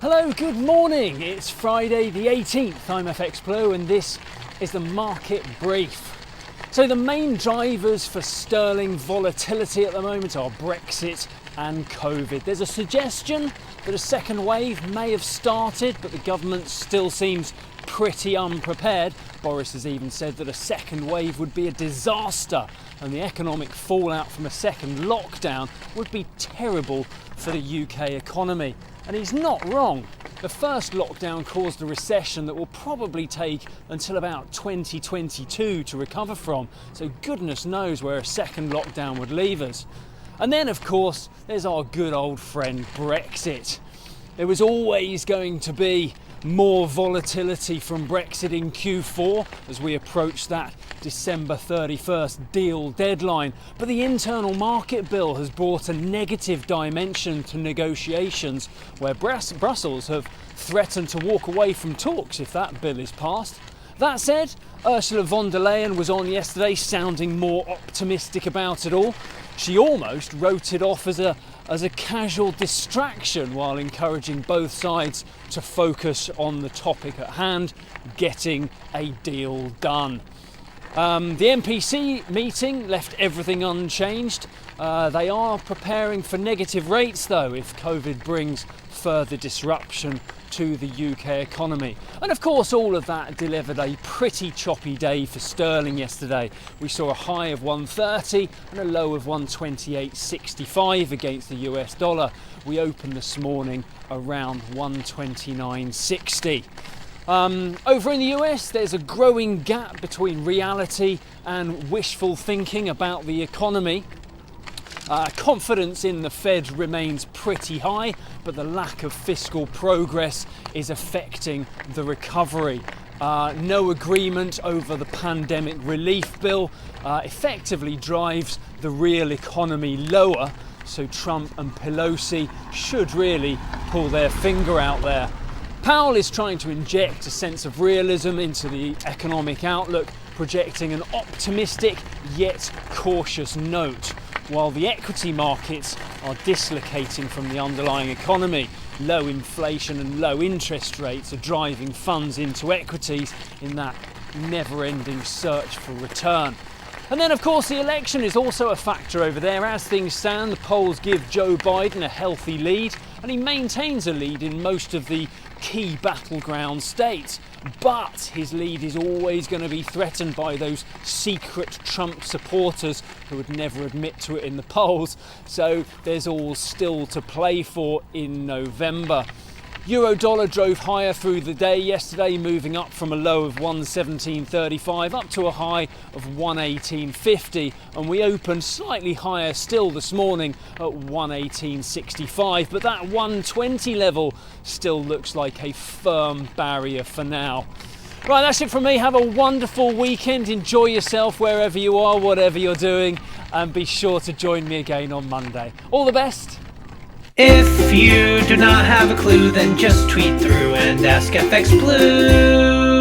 Hello, good morning. It's Friday the 18th. I'm FX Blue and this is the market brief. So the main drivers for sterling volatility at the moment are Brexit and Covid. There's a suggestion that a second wave may have started, but the government still seems pretty unprepared. Boris has even said that a second wave would be a disaster and the economic fallout from a second lockdown would be terrible for the UK economy. And he's not wrong. The first lockdown caused a recession that will probably take until about 2022 to recover from. So goodness knows where a second lockdown would leave us. And then, of course, there's our good old friend Brexit. There was always going to be more volatility from Brexit in Q4 as we approach that December 31st deal deadline. But the internal market bill has brought a negative dimension to negotiations where Brussels have threatened to walk away from talks if that bill is passed. That said, Ursula von der Leyen was on yesterday sounding more optimistic about it all. She almost wrote it off as a casual distraction while encouraging both sides to focus on the topic at hand, getting a deal done. The MPC meeting left everything unchanged. They are preparing for negative rates though if Covid brings further disruption to the UK economy. And of course all of that delivered a pretty choppy day for sterling yesterday. We saw a high of 130 and a low of 128.65 against the US dollar. We opened this morning around 129.60. Over in the US, there's a growing gap between reality and wishful thinking about the economy. Confidence in the Fed remains pretty high, but the lack of fiscal progress is affecting the recovery. No agreement over the pandemic relief bill effectively drives the real economy lower, so Trump and Pelosi should really pull their finger out there. Powell is trying to inject a sense of realism into the economic outlook, projecting an optimistic yet cautious note. While the equity markets are dislocating from the underlying economy, low inflation and low interest rates are driving funds into equities in that never-ending search for return. And then, of course, the election is also a factor over there. As things stand, the polls give Joe Biden a healthy lead, and he maintains a lead in most of the key battleground states. But his lead is always going to be threatened by those secret Trump supporters who would never admit to it in the polls. So there's all still to play for in November. Euro dollar drove higher through the day yesterday, moving up from a low of 117.35 up to a high of 118.50, and we opened slightly higher still this morning at 118.65, but that 120 level still looks like a firm barrier for now. Right, that's it from me. Have a wonderful weekend. Enjoy yourself wherever you are, whatever you're doing, and be sure to join me again on Monday. All the best. If you do not have a clue, then just tweet through and ask FX Blue.